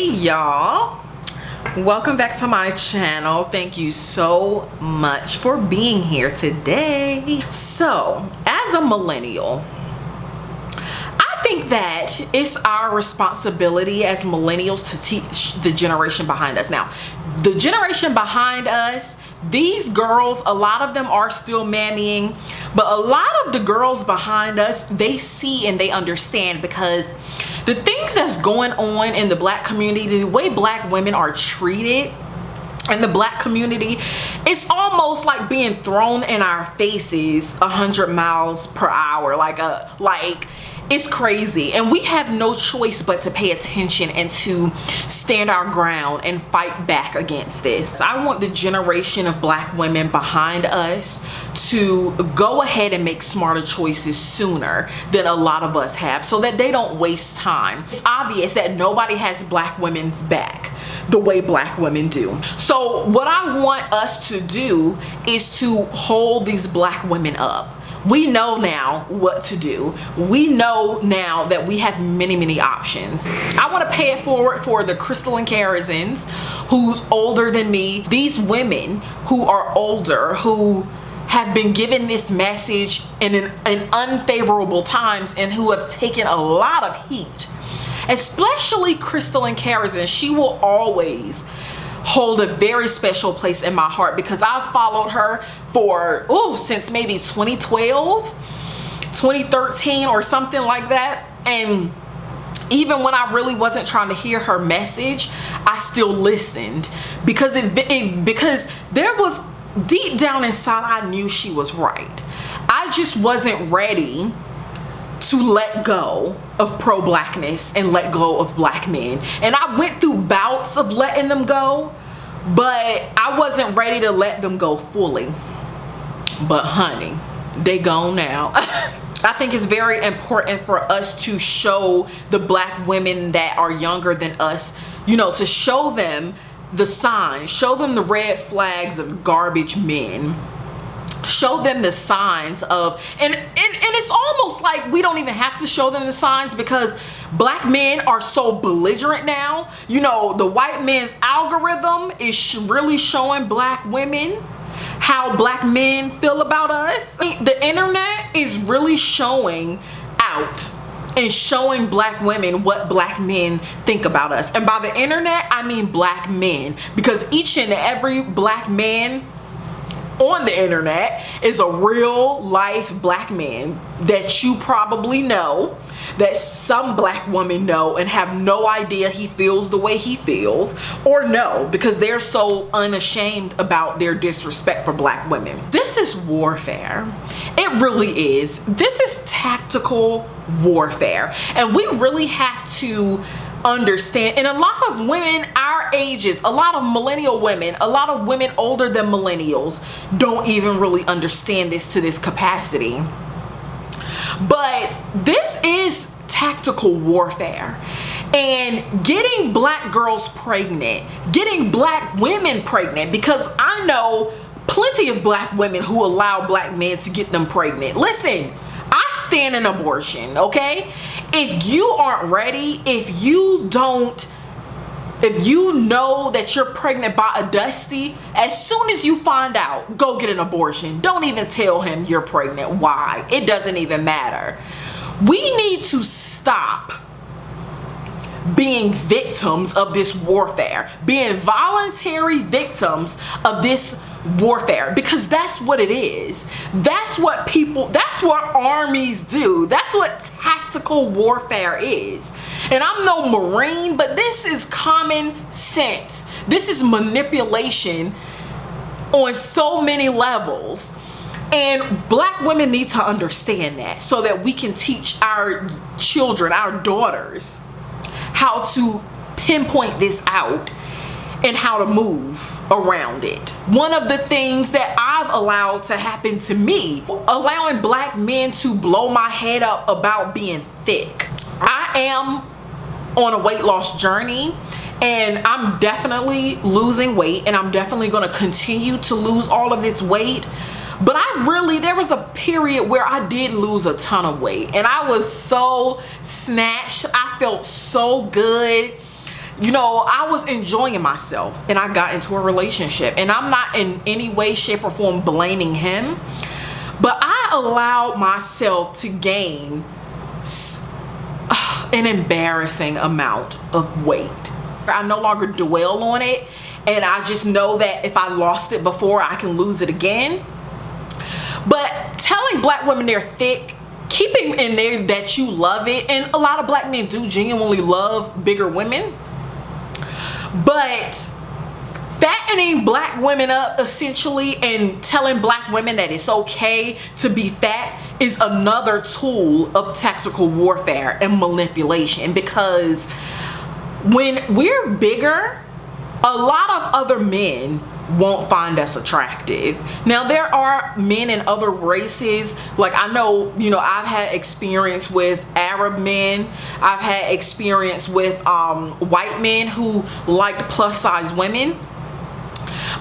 Hey y'all, welcome back to my channel. Thank you so much for being here today. So as a millennial, I think that it's our responsibility as millennials to teach the generation behind us. Now, the generation behind us, these girls, a lot of them are still mammying, but a lot of the girls behind us, they see and they understand, because the things that's going on in the black community, the way black women are treated in the black community, it's almost like being thrown in our faces 100 miles per hour. Like it's crazy, and we have no choice but to pay attention and to stand our ground and fight back against this. I want the generation of black women behind us to go ahead and make smarter choices sooner than a lot of us have, so that they don't waste time. It's obvious that nobody has black women's back the way black women do. So what I want us to do is to hold these black women up. We know now what to do. We know now that we have many options. I want to pay it forward for the Crystal and Karazins who's older than me. These women who are older, who have been given this message in unfavorable times and who have taken a lot of heat. Especially Crystal and Karazin, she will always hold a very special place in my heart, because I've followed her for since maybe 2012, 2013 or something like that. And even when I really wasn't trying to hear her message, I still listened, because because there was deep down inside, I knew she was right. I just wasn't ready to let go of pro-blackness and let go of black men. And I went through bouts of letting them go, but I wasn't ready to let them go fully. But honey, they gone now. I think it's very important for us to show the black women that are younger than us, you know, to show them the signs, show them the red flags of garbage men. Show them the signs of, and it's almost like we don't even have to show them the signs, because black men are so belligerent now. You know, the white man's algorithm is really showing black women how black men feel about us. The internet is really showing out and showing black women what black men think about us. And by the internet, I mean black men, because each and every black man on the internet is a real life black man that you probably know, that some black women know and have no idea he feels the way he feels, or no, because they're so unashamed about their disrespect for black women. This is warfare. It really is. This is tactical warfare, and we really have to understand. And a lot of women our ages, a lot of millennial women, a lot of women older than millennials don't even really understand this to this capacity. But this is tactical warfare, and getting black girls pregnant, getting black women pregnant, because I know plenty of black women who allow black men to get them pregnant. Listen, I stand in abortion, okay? If you aren't ready, if you know that you're pregnant by a dusty, as soon as you find out, go get an abortion. Don't even tell him you're pregnant. Why? It doesn't even matter. We need to stop being victims of this warfare, being voluntary victims of this warfare, because that's what it is. That's what armies do. That's what tactical warfare is. And I'm no Marine, but this is common sense. This is manipulation on so many levels. And black women need to understand that, so that we can teach our children, our daughters, how to pinpoint this out and how to move around it. One of the things that I've allowed to happen to me, allowing black men to blow my head up about being thick. I am on a weight loss journey, and I'm definitely losing weight, and I'm definitely going to continue to lose all of this weight. But there was a period where I did lose a ton of weight, and I was so snatched. I felt so good. You know, I was enjoying myself and I got into a relationship, and I'm not in any way, shape, or form blaming him, but I allowed myself to gain an embarrassing amount of weight. I no longer dwell on it, and I just know that if I lost it before, I can lose it again. But telling black women they're thick, keeping in there that you love it, and a lot of black men do genuinely love bigger women, but fattening black women up essentially and telling black women that it's okay to be fat is another tool of tactical warfare and manipulation, because when we're bigger, a lot of other men won't find us attractive. Now, there are men in other races, like I know, you know, I've had experience with Arab men, I've had experience with white men who liked plus size women.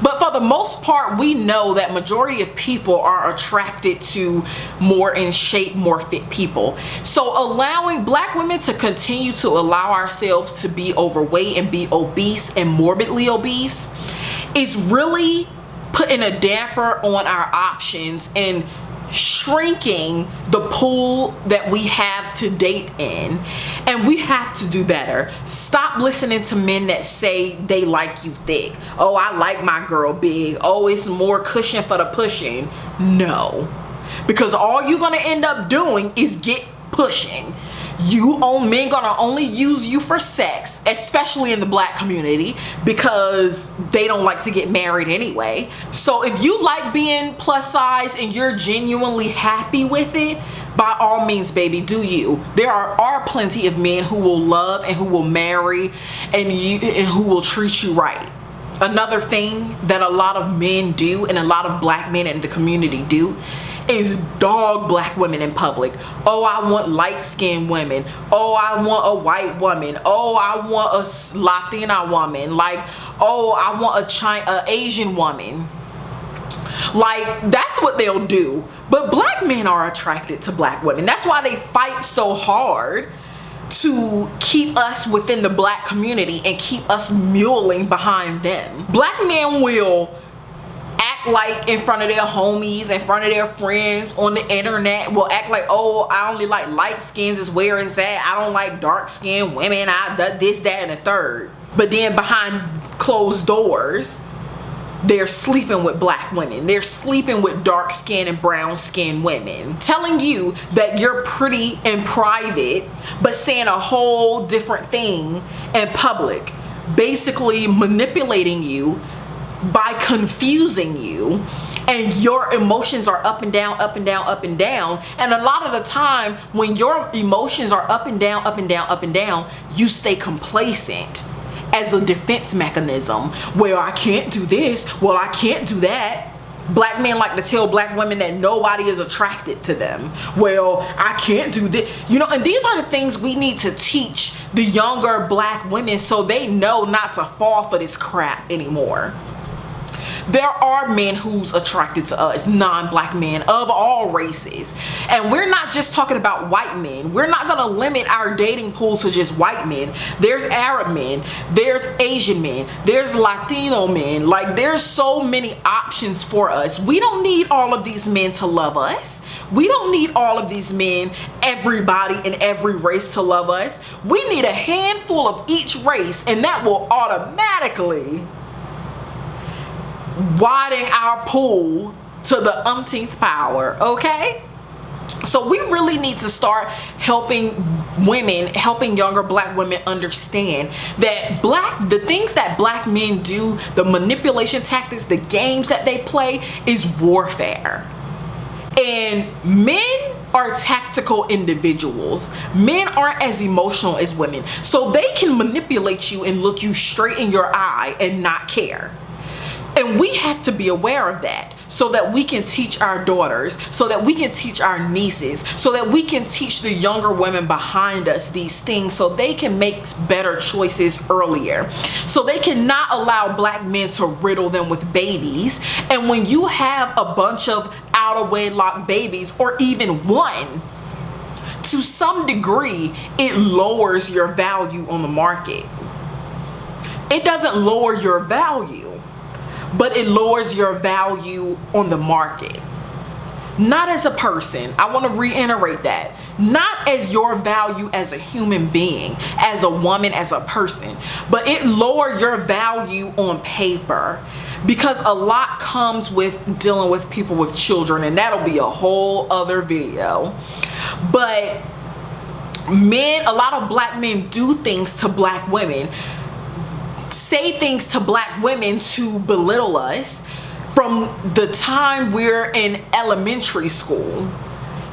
But for the most part, we know that majority of people are attracted to more in shape, more fit people. So allowing black women to continue to allow ourselves to be overweight and be obese and morbidly obese is really putting a damper on our options and shrinking the pool that we have to date in. And we have to do better. Stop listening to men that say they like you thick. Oh, I like my girl big. Oh, it's more cushion for the pushing. No, because all you're gonna end up doing is get pushing. Men gonna only use you for sex, especially in the black community, because they don't like to get married anyway. So if you like being plus size and you're genuinely happy with it, by all means, baby, do you. There are plenty of men who will love and who will marry and who will treat you right. Another thing that a lot of men do, and a lot of black men in the community do, is dog black women in public. Oh, I want light-skinned women. Oh, I want a white woman. Oh, I want a Latina woman. Like, oh, I want a Asian woman. Like, that's what they'll do. But black men are attracted to black women. That's why they fight so hard to keep us within the black community and keep us muling behind them. Black men will act like in front of their homies, in front of their friends on the internet, will act like, oh, I only like light skins is where it's at. I don't like dark skinned women. This, that, and the third. But then behind closed doors, they're sleeping with black women. They're sleeping with dark skinned and brown skinned women, telling you that you're pretty in private, but saying a whole different thing in public, basically manipulating you by confusing you, and your emotions are up and down, up and down, up and down. And a lot of the time when your emotions are up and down, up and down, up and down, you stay complacent as a defense mechanism. Well, I can't do this. Well, I can't do that. Black men like to tell black women that nobody is attracted to them. Well, I can't do this. You know, and these are the things we need to teach the younger black women so they know not to fall for this crap anymore. There are men who's attracted to us, non-black men of all races. And we're not just talking about white men. We're not gonna limit our dating pool to just white men. There's Arab men, there's Asian men, there's Latino men. Like, there's so many options for us. We don't need all of these men to love us. We don't need all of these men, everybody in every race to love us. We need a handful of each race, and that will automatically widen our pool to the umpteenth power, okay? So we really need to start helping women, helping younger black women understand that the things that black men do, the manipulation tactics, the games that they play is warfare. And men are tactical individuals. Men aren't as emotional as women. So they can manipulate you and look you straight in your eye and not care. And we have to be aware of that so that we can teach our daughters, so that we can teach our nieces, so that we can teach the younger women behind us these things so they can make better choices earlier. So they cannot allow black men to riddle them with babies. And when you have a bunch of out of wedlock babies, or even one, to some degree, it lowers your value on the market. it doesn't lower your value, but it lowers your value on the market. Not as a person. I want to reiterate that. Not as your value as a human being, as a woman, as a person, but it lowers your value on paper, because a lot comes with dealing with people with children, and that'll be a whole other video. But men, a lot of black men do things to black women, say things to black women to belittle us from the time we're in elementary school.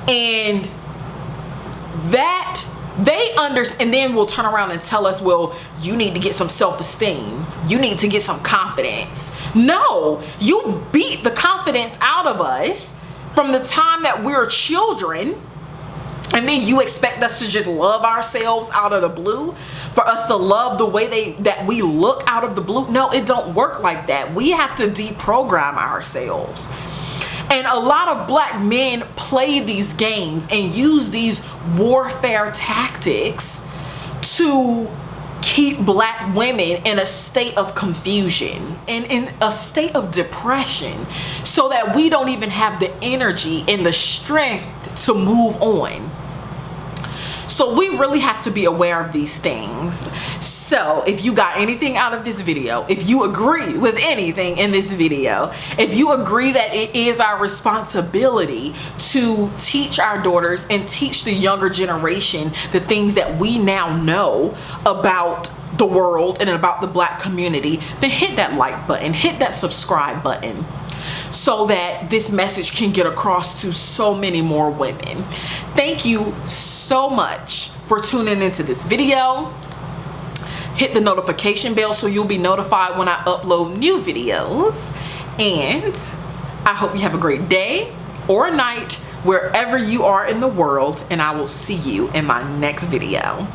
And that they understand, and then will turn around and tell us, well, you need to get some self-esteem, you need to get some confidence. No, you beat the confidence out of us from the time that we're children, and then you expect us to just love ourselves out of the blue, for us to love the way that we look out of the blue. No, it don't work like that. We have to deprogram ourselves. And a lot of black men play these games and use these warfare tactics to keep black women in a state of confusion and in a state of depression, so that we don't even have the energy and the strength to move on. So we really have to be aware of these things. So if you got anything out of this video, if you agree with anything in this video, if you agree that it is our responsibility to teach our daughters and teach the younger generation the things that we now know about the world and about the black community, then hit that like button, hit that subscribe button, so that this message can get across to so many more women. Thank you so much for tuning into this video. Hit the notification bell so you'll be notified when I upload new videos. And I hope you have a great day or night wherever you are in the world, and I will see you in my next video.